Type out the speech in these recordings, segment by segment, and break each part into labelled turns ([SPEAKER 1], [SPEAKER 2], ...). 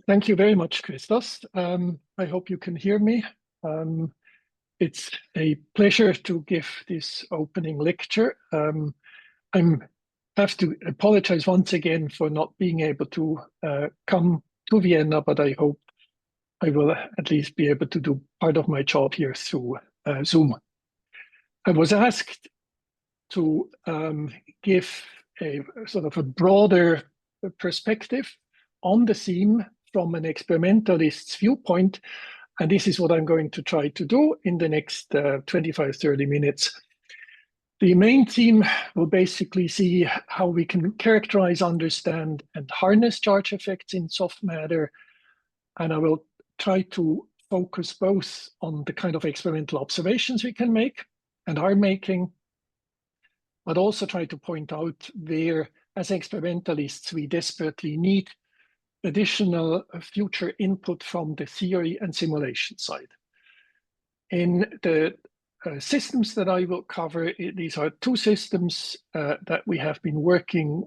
[SPEAKER 1] Thank you very much, Christos. I hope you can hear me. It's a pleasure to give this opening lecture. I have to apologize once again for not being able to come to Vienna, but I hope I will at least be able to do part of my job here through Zoom. I was asked to give a sort of a broader perspective on the theme from an experimentalist's viewpoint, and this is what I'm going to try to do in the next 25-30 minutes. The main theme will basically see how we can characterize, understand, and harness charge effects in soft matter, and I will try to focus both on the kind of experimental observations we can make and are making, but also try to point out where, as experimentalists, we desperately need additional future input from the theory and simulation side. In the systems that I will cover, these are two systems that we have been working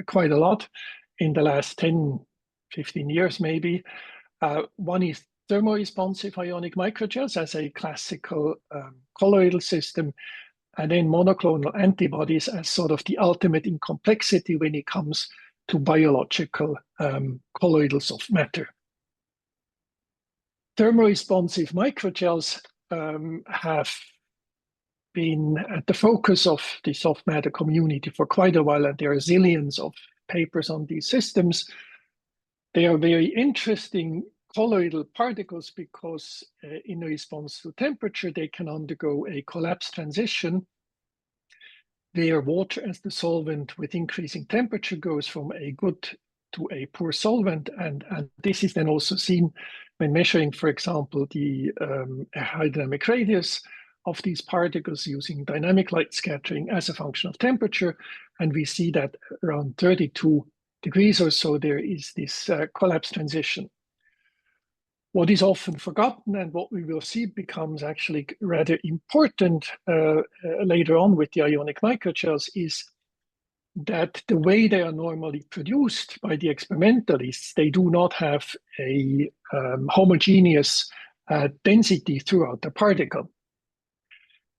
[SPEAKER 1] quite a lot in the last 10, 15 years maybe. One is thermoresponsive ionic microgels as a classical colloidal system, and then monoclonal antibodies as sort of the ultimate in complexity when it comes to biological colloidal soft matter. Thermoresponsive microgels have been at the focus of the soft matter community for quite a while, and there are zillions of papers on these systems. They are very interesting colloidal particles because in response to temperature, they can undergo a collapse transition where water as the solvent with increasing temperature goes from a good to a poor solvent. And this is then also seen when measuring, for example, the hydrodynamic radius of these particles using dynamic light scattering as a function of temperature. And we see that around 32 degrees or so, there is this collapse transition. What is often forgotten and what we will see becomes actually rather important later on with the ionic microgels is that the way they are normally produced by the experimentalists, they do not have a homogeneous density throughout the particle.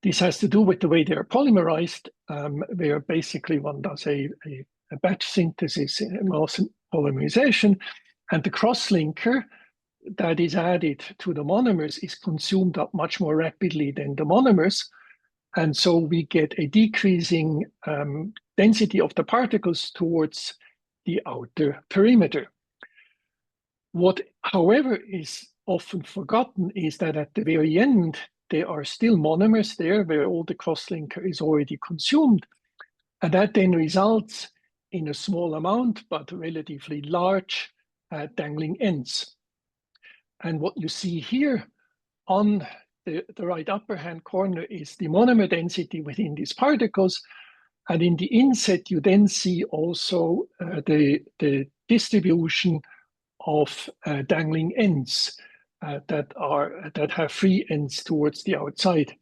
[SPEAKER 1] This has to do with the way they are polymerized, where basically one does a batch synthesis, mass polymerization, and the crosslinker that is added to the monomers is consumed up much more rapidly than the monomers. And so we get a decreasing density of the particles towards the outer perimeter. What, however, is often forgotten is that at the very end, there are still monomers there where all the crosslinker is already consumed. And that then results in a small amount, but relatively large dangling ends. And what you see here on the right upper hand corner is the monomer density within these particles. And in the inset, you then see also the distribution of dangling ends that have free ends towards the outside.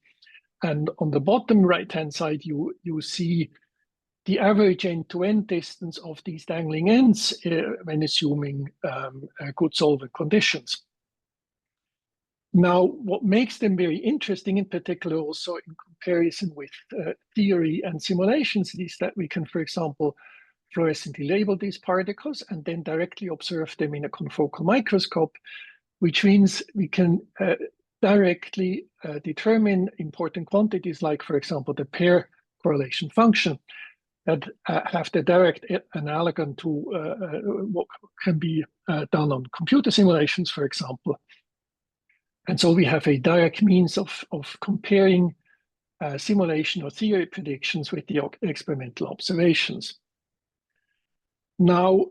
[SPEAKER 1] And on the bottom right-hand side, you see the average end-to-end distance of these dangling ends when assuming good solvent conditions. Now, what makes them very interesting, in particular also in comparison with theory and simulations, is that we can, for example, fluorescently label these particles and then directly observe them in a confocal microscope, which means we can directly determine important quantities like, for example, the pair correlation function that have the direct analogon to what can be done on computer simulations, for example. And so we have a direct means of comparing simulation or theory predictions with the experimental observations. Now,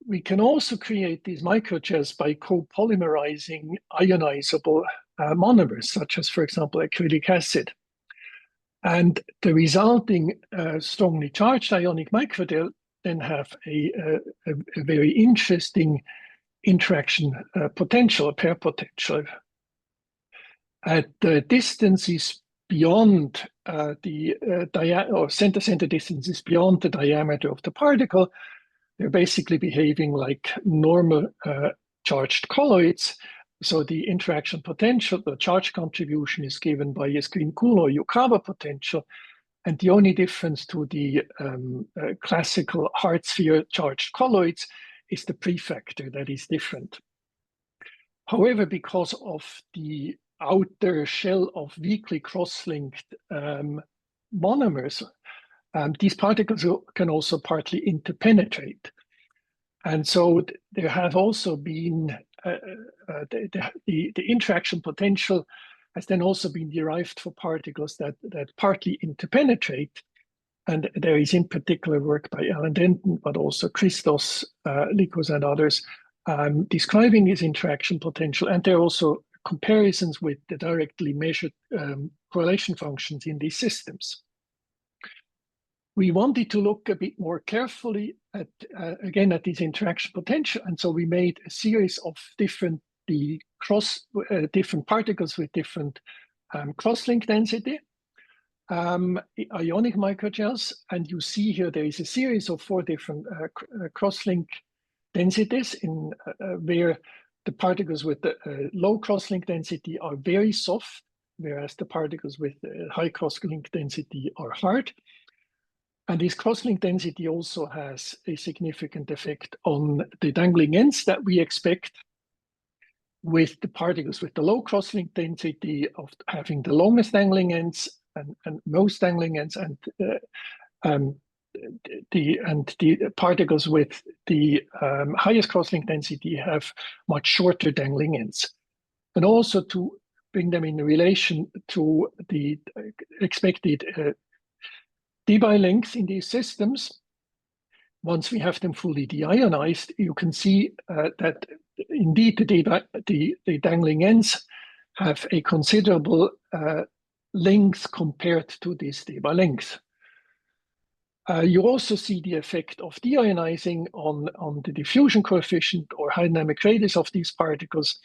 [SPEAKER 1] we can also create these microgels by copolymerizing ionizable monomers, such as, for example, acrylic acid. And the resulting strongly charged ionic microgel then have a very interesting interaction potential, a pair potential. At the distances beyond center-center distances beyond the diameter of the particle, they're basically behaving like normal charged colloids. So the interaction potential, the charge contribution is given by a screen-Coulomb or Yukawa potential. And the only difference to the classical hard sphere charged colloids is the prefactor that is different. However, because of the outer shell of weakly cross-linked monomers, these particles can also partly interpenetrate. And so there have also been, the interaction potential has then also been derived for particles that partly interpenetrate. And there is in particular work by Alan Denton, but also Christos, Likos and others describing this interaction potential. And there are also comparisons with the directly measured correlation functions in these systems. We wanted to look a bit more carefully at, again, at this interaction potential. And so we made a series of different particles with different cross-link density, ionic microgels. And you see here there is a series of 4 different cross-link densities in where the particles with the low cross-link density are very soft, whereas the particles with high cross-link density are hard. And this cross-link density also has a significant effect on the dangling ends that we expect, with the particles with the low cross-link density of having the longest dangling ends and most dangling ends, and the particles with the highest cross-link density have much shorter dangling ends. And also to bring them in relation to the expected debye length in these systems, once we have them fully deionized, you can see that indeed the dangling ends have a considerable length compared to this debye length. You also see the effect of deionizing on the diffusion coefficient or dynamic radius of these particles,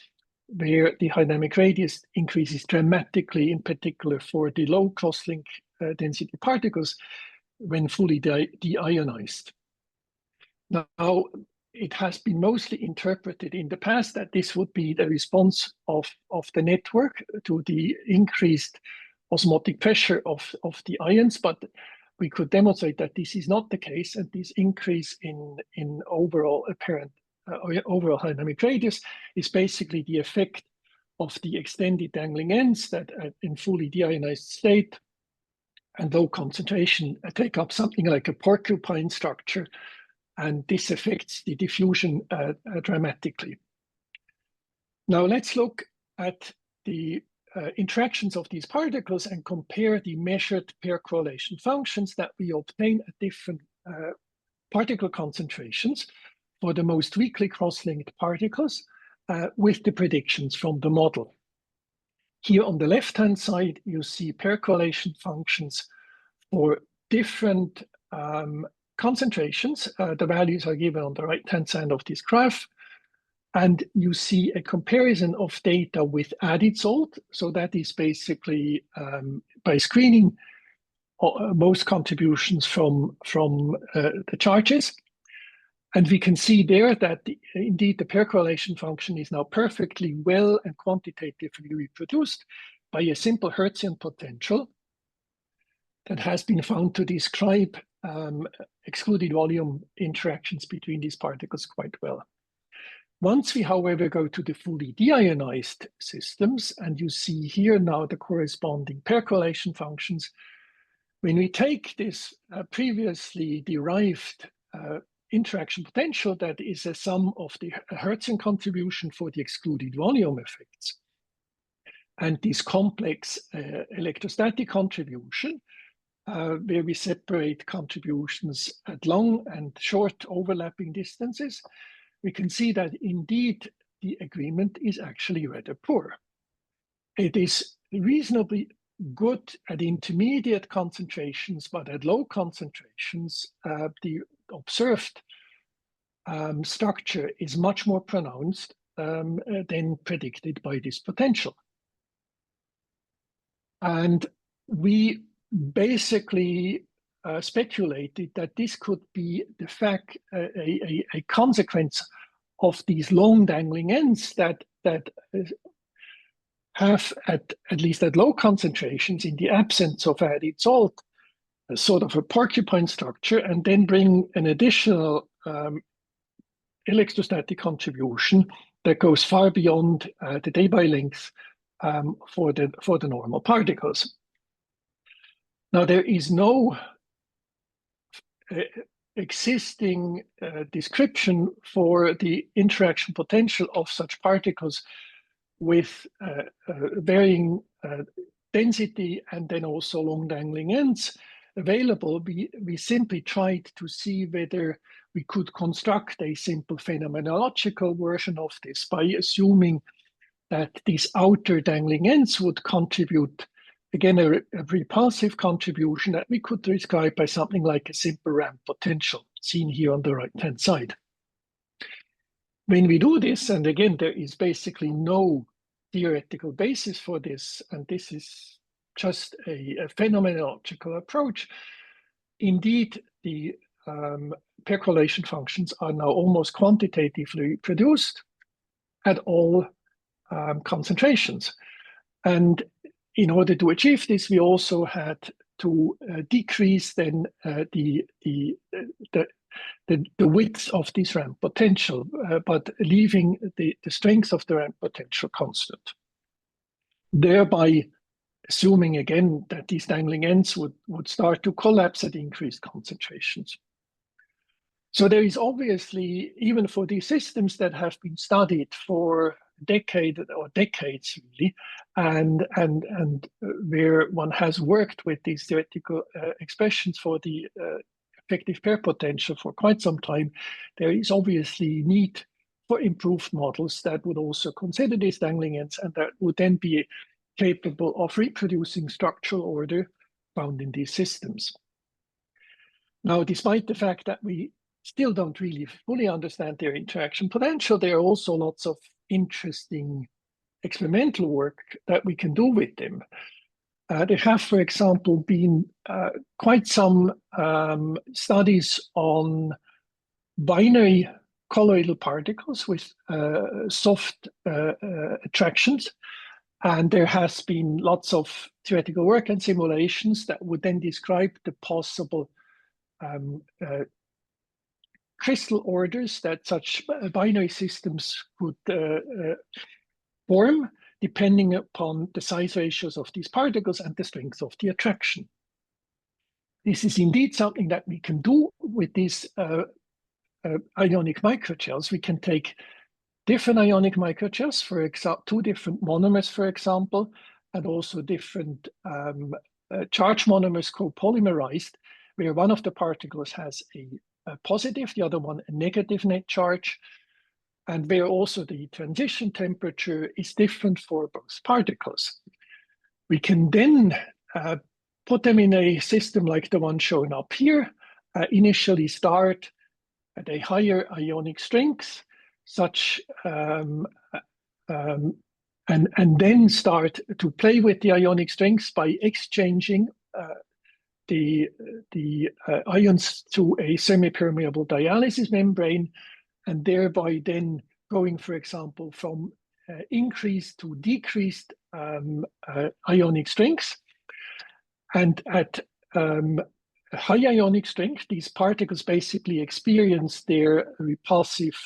[SPEAKER 1] where the dynamic radius increases dramatically, in particular for the low cross-link density particles when fully deionized. Now, it has been mostly interpreted in the past that this would be the response of the network to the increased osmotic pressure of the ions, but we could demonstrate that this is not the case, and this increase in overall apparent overall dynamic radius is basically the effect of the extended dangling ends that in fully deionized state and low concentration take up something like a porcupine structure, and this affects the diffusion dramatically. Now let's look at the interactions of these particles and compare the measured pair correlation functions that we obtain at different particle concentrations for the most weakly cross-linked particles with the predictions from the model. Here on the left-hand side, you see pair correlation functions for different concentrations. The values are given on the right-hand side of this graph. And you see a comparison of data with added salt. So that is basically by screening most contributions from the charges. And we can see there that indeed the pair correlation function is now perfectly well and quantitatively reproduced by a simple Hertzian potential that has been found to describe excluded volume interactions between these particles quite well. Once we, however, go to the fully deionized systems, and you see here now the corresponding pair correlation functions, when we take this previously derived interaction potential that is a sum of the Hertzian contribution for the excluded volume effects and this complex electrostatic contribution, where we separate contributions at long and short overlapping distances, we can see that indeed the agreement is actually rather poor. It is reasonably good at intermediate concentrations, but at low concentrations, the observed structure is much more pronounced than predicted by this potential. And we basically speculated that this could be the fact, a consequence of these long dangling ends that have, at least at low concentrations, in the absence of added salt, a sort of a porcupine structure, and then bring an additional electrostatic contribution that goes far beyond the Debye length for the normal particles. Now, there is no existing description for the interaction potential of such particles with varying density and then also long dangling ends available. We simply tried to see whether we could construct a simple phenomenological version of this by assuming that these outer dangling ends would contribute, again, a repulsive contribution that we could describe by something like a simple ramp potential, seen here on the right-hand side. When we do this, and again, there is basically no theoretical basis for this, and this is just a phenomenological approach, indeed, the percolation functions are now almost quantitatively produced at all concentrations. And in order to achieve this, we also had to decrease then the width of this ramp potential, but leaving the strength of the ramp potential constant, thereby assuming again that these dangling ends would start to collapse at increased concentrations. So there is obviously, even for these systems that have been studied for decades really, and where one has worked with these theoretical expressions for the effective pair potential for quite some time, there is obviously need for improved models that would also consider these dangling ends and that would then be capable of reproducing structural order found in these systems. Now, despite the fact that we still don't really fully understand their interaction potential, there are also lots of interesting experimental work that we can do with them. There have, for example, been quite some studies on binary colloidal particles with soft attractions. And there has been lots of theoretical work and simulations that would then describe the possible crystal orders that such binary systems could form, depending upon the size ratios of these particles and the strength of the attraction. This is indeed something that we can do with these ionic microgels. We can take different ionic microgels, for example, 2 different monomers, for example, and also different charge monomers co-polymerized, where one of the particles has a positive, the other one a negative net charge, and where also the transition temperature is different for both particles. We can then put them in a system like the one shown up here, initially start at a higher ionic strength, such and then start to play with the ionic strengths by exchanging the ions to a semi-permeable dialysis membrane, and thereby then going, for example, from increased to decreased ionic strengths. And at high ionic strength, these particles basically experience their repulsive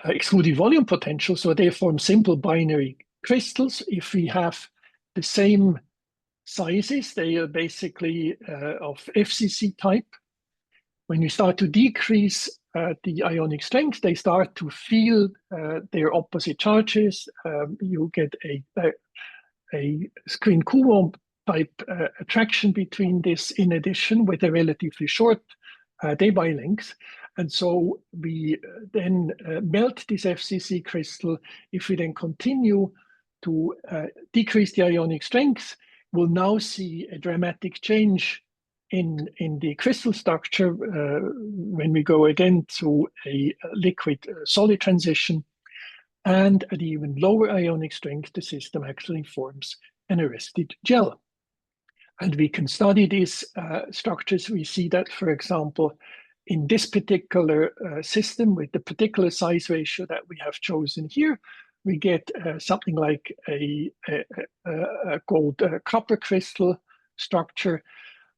[SPEAKER 1] excluded volume potential, so they form simple binary crystals. If we have the same sizes, they are basically of FCC type. When you start to decrease the ionic strength, they start to feel their opposite charges. You get a screen-Coulomb type attraction between this, in addition with a relatively short Debye length. And so we then melt this FCC crystal. If we then continue to decrease the ionic strength, we'll now see a dramatic change in the crystal structure when we go again to a liquid-solid transition. And at even lower ionic strength, the system actually forms an arrested gel. And we can study these structures. We see that, for example, in this particular system, with the particular size ratio that we have chosen here, we get something like a gold copper crystal structure.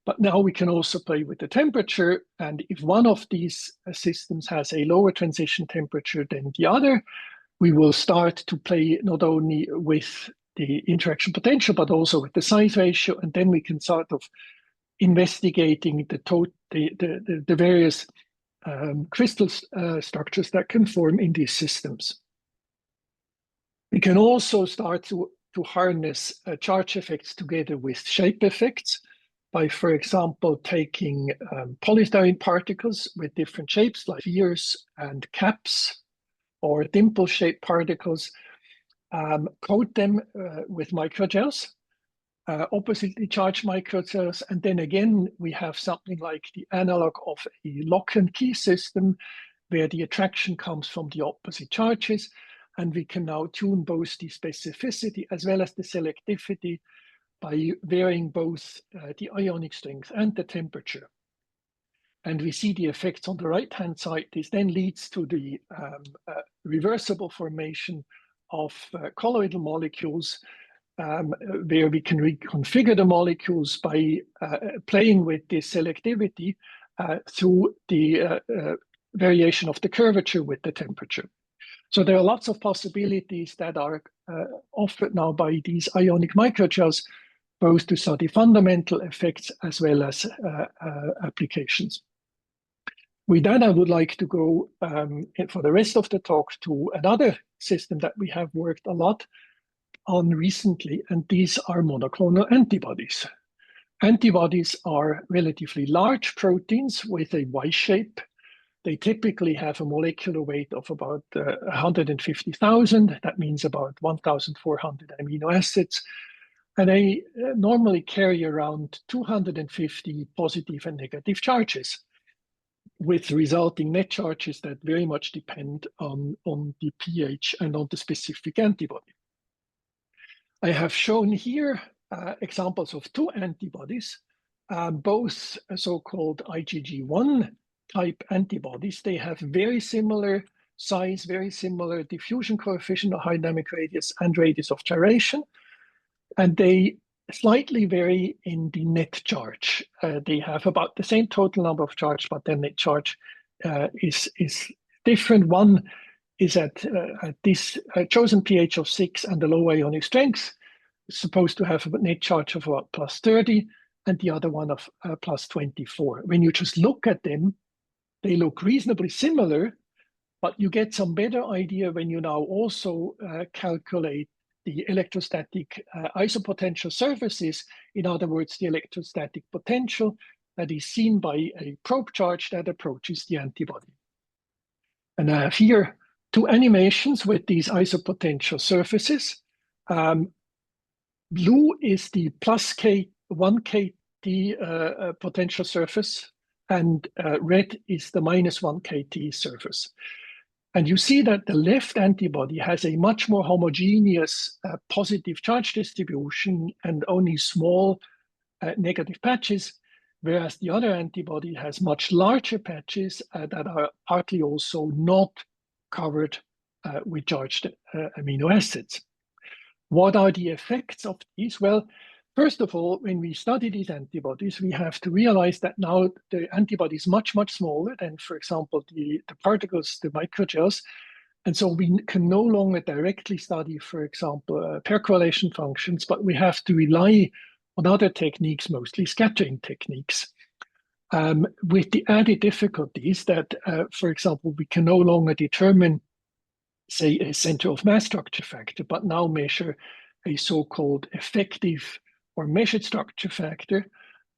[SPEAKER 1] But now we can also play with the temperature. And if one of these systems has a lower transition temperature than the other, we will start to play not only with the interaction potential, but also with the size ratio. And then we can sort of investigating the various crystal structures that can form in these systems. We can also start to harness charge effects together with shape effects by, for example, taking polystyrene particles with different shapes like spheres and caps, or dimple-shaped particles, coat them with microgels, oppositely charged microgels, and then again we have something like the analog of a lock and key system where the attraction comes from the opposite charges, and we can now tune both the specificity as well as the selectivity by varying both the ionic strength and the temperature. And we see the effects on the right-hand side. This then leads to the reversible formation of colloidal molecules, where we can reconfigure the molecules by playing with the selectivity through the variation of the curvature with the temperature. So there are lots of possibilities that are offered now by these ionic microgels, both to study fundamental effects as well as applications. With that, I would like to go for the rest of the talk to another system that we have worked a lot on recently, and these are monoclonal antibodies. Antibodies are relatively large proteins with a Y shape. They typically have a molecular weight of about 150,000. That means about 1,400 amino acids. And they normally carry around 250 positive and negative charges, with resulting net charges that very much depend on the pH and on the specific antibody. I have shown here examples of two antibodies, both so-called IgG1 type antibodies. They have very similar size, very similar diffusion coefficient or high dynamic radius and radius of gyration, and they slightly vary in the net charge. They have about the same total number of charge, but their net charge is different. One is at this chosen pH of 6 and the low ionic strength, supposed to have a net charge of about plus 30, and the other one of plus 24. When you just look at them, they look reasonably similar, but you get some better idea when you now also calculate the electrostatic isopotential surfaces. In other words, the electrostatic potential that is seen by a probe charge that approaches the antibody. And I have here two animations with these isopotential surfaces. Blue is the plus 1 kT potential surface, and red is the minus 1 kT surface. And you see that the left antibody has a much more homogeneous positive charge distribution and only small negative patches, whereas the other antibody has much larger patches that are partly also not covered with charged amino acids. What are the effects of these? Well, first of all, when we study these antibodies, we have to realize that now the antibody is much, much smaller than, for example, the particles, the microgels. And so we can no longer directly study, for example, pair correlation functions, but we have to rely on other techniques, mostly scattering techniques, with the added difficulties that, for example, we can no longer determine, say, a center of mass structure factor, but now measure a so-called effective or measured structure factor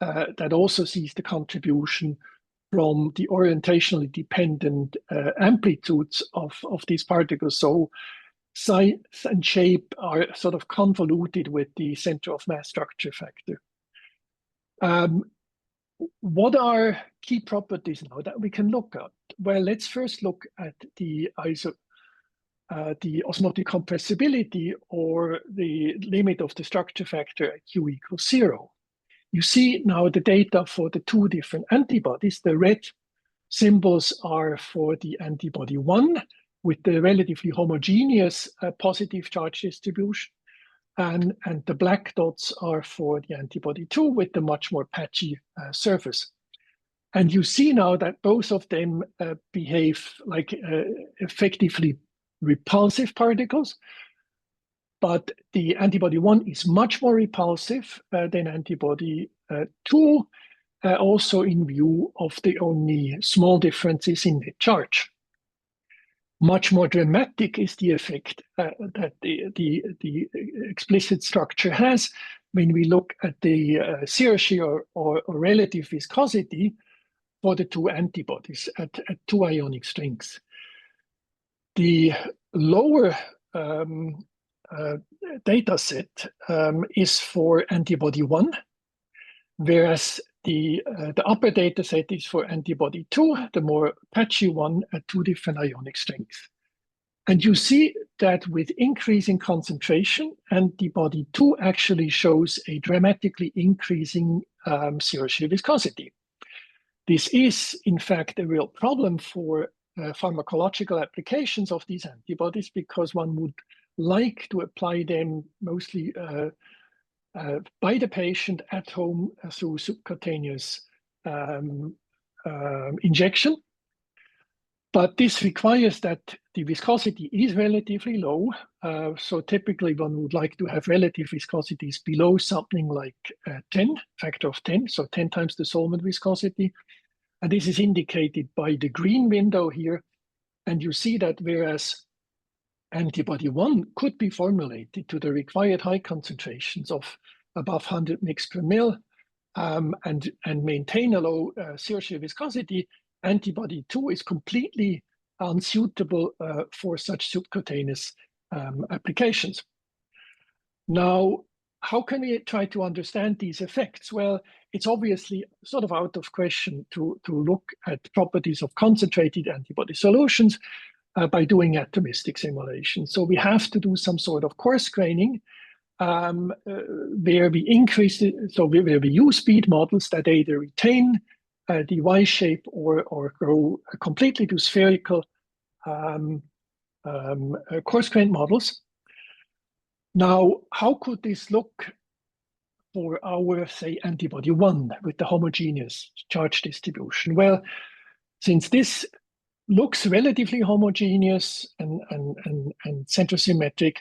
[SPEAKER 1] that also sees the contribution from the orientationally dependent amplitudes of these particles. So size and shape are sort of convoluted with the center of mass structure factor. What are key properties now that we can look at? Well, let's first look at the osmotic compressibility, or the limit of the structure factor at Q equals 0. You see now the data for the two different antibodies. The red symbols are for the antibody 1 with the relatively homogeneous positive charge distribution, and the black dots are for the antibody 2 with the much more patchy surface. And you see now that both of them behave like effectively repulsive particles, but the antibody 1 is much more repulsive than antibody 2, also in view of the only small differences in the charge. Much more dramatic is the effect that the explicit structure has when we look at the syrarchy or relative viscosity for the two antibodies at two ionic strengths. The lower data set is for antibody 1, whereas the upper data set is for antibody 2, the more patchy one, at two different ionic strengths. And you see that with increasing concentration, antibody 2 actually shows a dramatically increasing syrarchy viscosity. This is, in fact, a real problem for pharmacological applications of these antibodies, because one would like to apply them mostly by the patient at home through subcutaneous injection. But this requires that the viscosity is relatively low. So typically one would like to have relative viscosities below something like 10, factor of 10, so 10 times the solvent viscosity. And this is indicated by the green window here. And you see that whereas antibody 1 could be formulated to the required high concentrations of above 100 mg per ml and maintain a low syrarchy viscosity, antibody 2 is completely unsuitable for such subcutaneous applications. Now, how can we try to understand these effects? Well, it's obviously sort of out of question to look at properties of concentrated antibody solutions by doing atomistic simulation. So we have to do some sort of coarse graining where we increase it, so where we use speed models that either retain the Y shape or grow completely to spherical coarse-grained models. Now, how could this look for our, say, antibody 1 with the homogeneous charge distribution? Well, since this looks relatively homogeneous and centrosymmetric,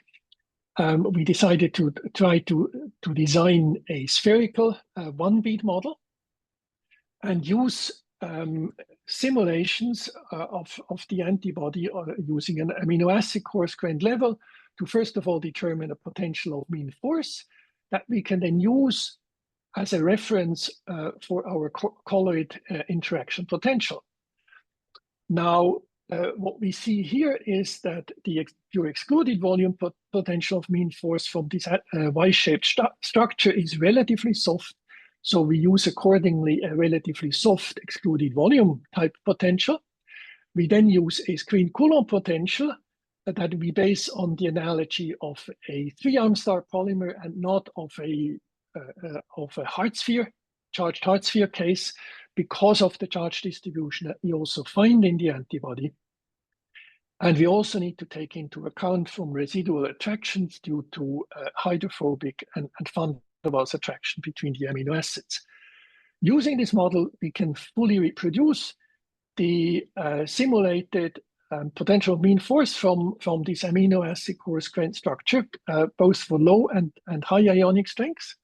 [SPEAKER 1] we decided to try to design a spherical one-bead model and use simulations of the antibody using an amino acid coarse-grained level to first of all determine a potential of mean force that we can then use as a reference for our colloid interaction potential. Now, what we see here is that the pure excluded volume potential of mean force from this Y-shaped structure is relatively soft. So we use accordingly a relatively soft excluded volume type potential. We then use a screen Coulomb potential that we base on the analogy of a 3-arm star polymer and not of a hard sphere, charged hard sphere case, because of the charge distribution that we also find in the antibody. And we also need to take into account from residual attractions due to hydrophobic and van der Waals attraction between the amino acids. Using this model, we can fully reproduce the simulated potential mean force from this amino acid coarse-grained structure, both for low and high ionic strengths.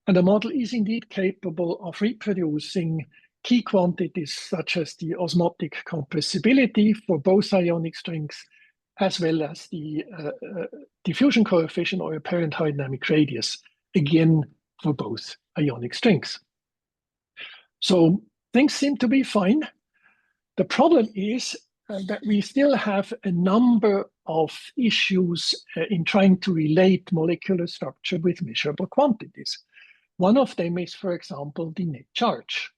[SPEAKER 1] And the model is indeed capable of reproducing key quantities such as the osmotic compressibility for both ionic strengths, as well as the diffusion coefficient or apparent high dynamic radius, again for both ionic strengths. So things seem to be fine. The problem is that we still have a number of issues in trying to relate molecular structure with measurable quantities. One of them is, for example, the net charge.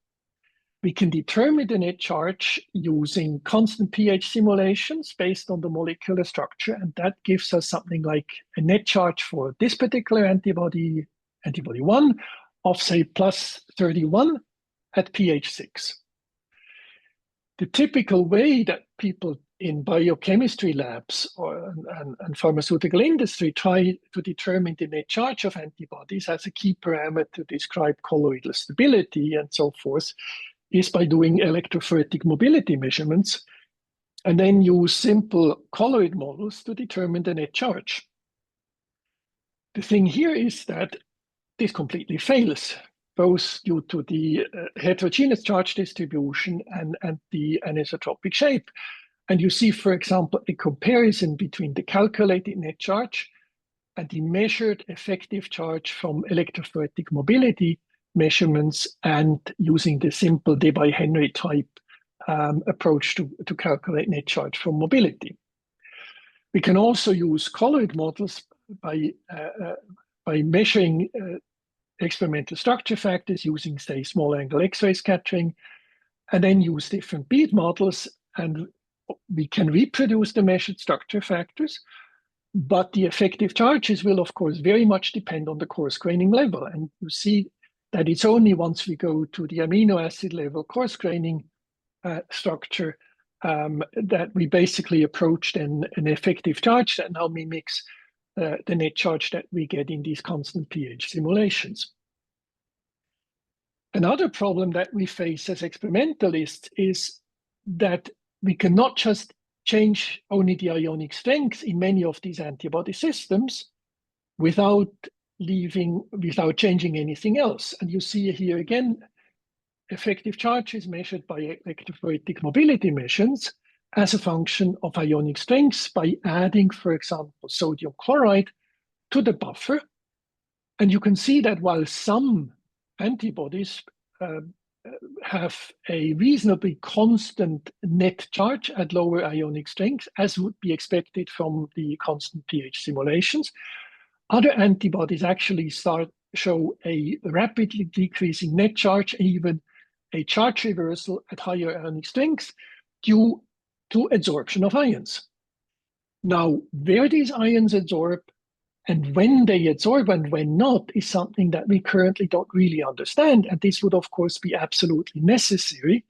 [SPEAKER 1] We can determine the net charge using constant pH simulations based on the molecular structure, and that gives us something like a net charge for this particular antibody, antibody 1, of say plus 31 at pH 6. The typical way that people in biochemistry labs and pharmaceutical industry try to determine the net charge of antibodies as a key parameter to describe colloidal stability and so forth is by doing electrophoretic mobility measurements and then use simple colloid models to determine the net charge. The thing here is that this completely fails, both due to the heterogeneous charge distribution and the anisotropic shape. And you see, for example, a comparison between the calculated net charge and the measured effective charge from electrophoretic mobility measurements and using the simple Debye-Henry type approach to calculate net charge from mobility. We can also use colloid models by measuring experimental structure factors using, say, small angle X-ray scattering, and then use different bead models, and we can reproduce the measured structure factors, but the effective charges will, of course, very much depend on the coarse graining level. And you see that it's only once we go to the amino acid level coarse graining structure that we basically approach an effective charge that now mimics the net charge that we get in these constant pH simulations. Another problem that we face as experimentalists is that we cannot just change only the ionic strength in many of these antibody systems without changing anything else. And you see here again, effective charge is measured by electrophoretic mobility measurements as a function of ionic strengths by adding, for example, sodium chloride to the buffer. And you can see that while some antibodies have a reasonably constant net charge at lower ionic strength, as would be expected from the constant pH simulations, other antibodies actually show a rapidly decreasing net charge, even a charge reversal at higher ionic strengths due to adsorption of ions. Now, where these ions adsorb and when they adsorb and when not is something that we currently don't really understand. And this would, of course, be absolutely necessary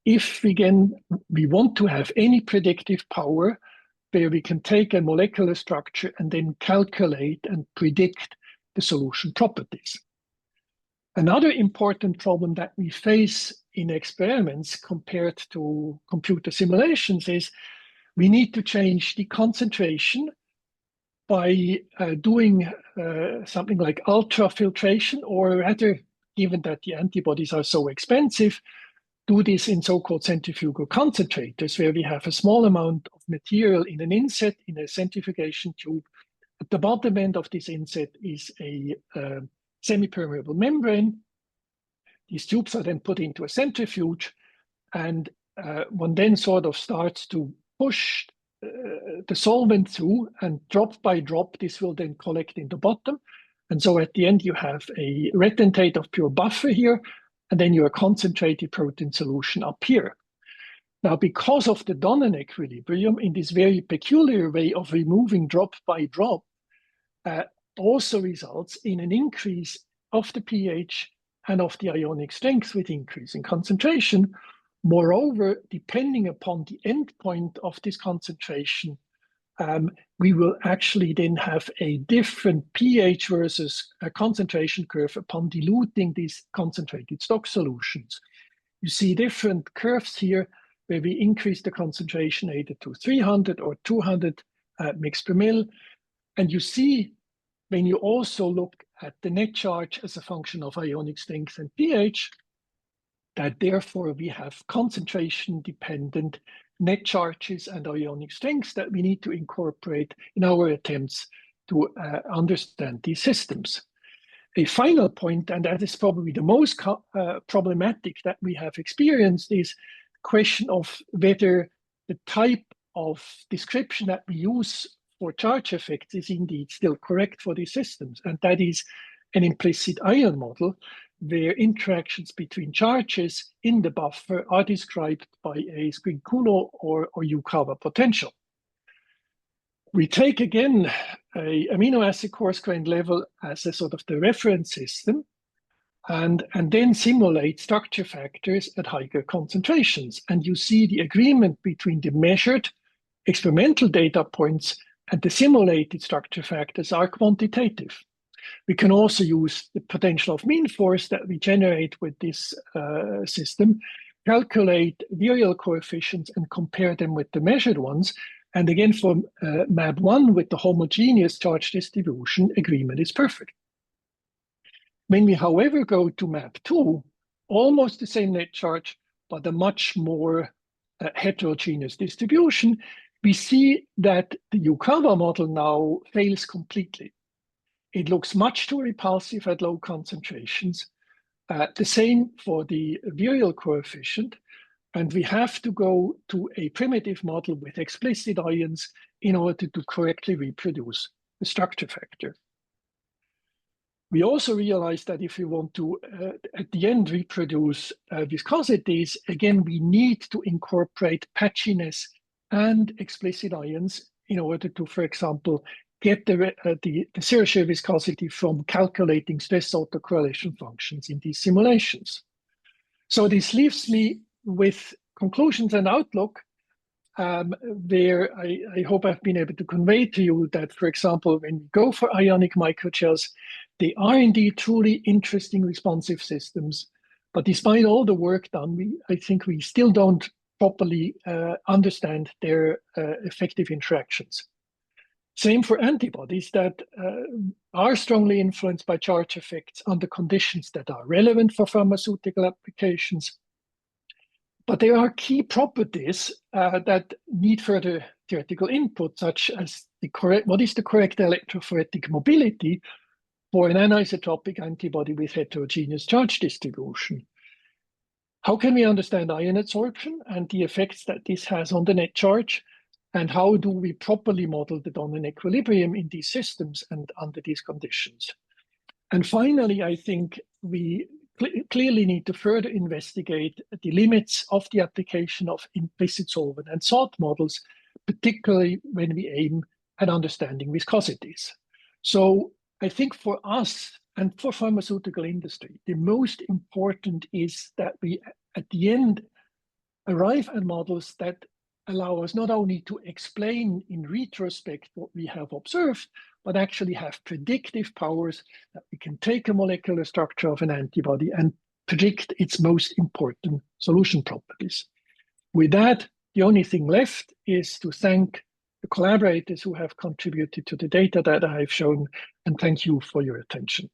[SPEAKER 1] if, again, we want to have any predictive power where we can take a molecular structure and then calculate and predict the solution properties. Another important problem that we face in experiments compared to computer simulations is we need to change the concentration by doing something like ultrafiltration, or rather, given that the antibodies are so expensive, do this in so-called centrifugal concentrators, where we have a small amount of material in an inset in a centrifugation tube. At the bottom end of this inset is a semi-permeable membrane. These tubes are then put into a centrifuge, and one then sort of starts to push the solvent through, and drop by drop, this will then collect in the bottom. And so at the end, you have a retentate of pure buffer here, and then your concentrated protein solution up here. Now, because of the Donen equilibrium, in this very peculiar way of removing drop by drop, also results in an increase of the pH and of the ionic strength with increasing concentration. Moreover, depending upon the endpoint of this concentration, we will actually then have a different pH versus a concentration curve upon diluting these concentrated stock solutions. You see different curves here where we increase the concentration either to 300 or 200 mg per mil. And you see, when you also look at the net charge as a function of ionic strength and pH, that therefore we have concentration-dependent net charges and ionic strengths that we need to incorporate in our attempts to understand these systems. A final point, and that is probably the most problematic that we have experienced, is the question of whether the type of description that we use for charge effects is indeed still correct for these systems. And that is an implicit ion model, where interactions between charges in the buffer are described by a Squinculo or Yukawa potential. We take again a amino acid coarse grain level as a sort of the reference system, and then simulate structure factors at higher concentrations. And you see the agreement between the measured experimental data points and the simulated structure factors are quantitative. We can also use the potential of mean force that we generate with this system, calculate virial coefficients and compare them with the measured ones. And again, for MAB1 with the homogeneous charge distribution, agreement is perfect. When we, however, go to MAB2, almost the same net charge, but a much more heterogeneous distribution, we see that the Yukawa model now fails completely. It looks much too repulsive at low concentrations. The same for the virial coefficient. And we have to go to a primitive model with explicit ions in order to correctly reproduce the structure factor. We also realized that if we want to, at the end, reproduce viscosities, again, we need to incorporate patchiness and explicit ions in order to, for example, get the zero shear viscosity from calculating stress autocorrelation functions in these simulations. So this leaves me with conclusions and outlook, where I hope I've been able to convey to you that, for example, when we go for ionic microgels, they are indeed truly interesting responsive systems. But despite all the work done, I think we still don't properly understand their effective interactions. Same for antibodies that are strongly influenced by charge effects under conditions that are relevant for pharmaceutical applications. But there are key properties that need further theoretical input, such as what is the correct electrophoretic mobility for an anisotropic antibody with heterogeneous charge distribution? How can we understand ion adsorption and the effects that this has on the net charge? And how do we properly model the dominant equilibrium in these systems and under these conditions? And finally, I think we clearly need to further investigate the limits of the application of implicit solvent and salt models, particularly when we aim at understanding viscosities. So I think for us and for pharmaceutical industry, the most important is that we, at the end, arrive at models that allow us not only to explain in retrospect what we have observed, but actually have predictive powers that we can take a molecular structure of an antibody and predict its most important solution properties. With that, the only thing left is to thank the collaborators who have contributed to the data that I have shown, and thank you for your attention.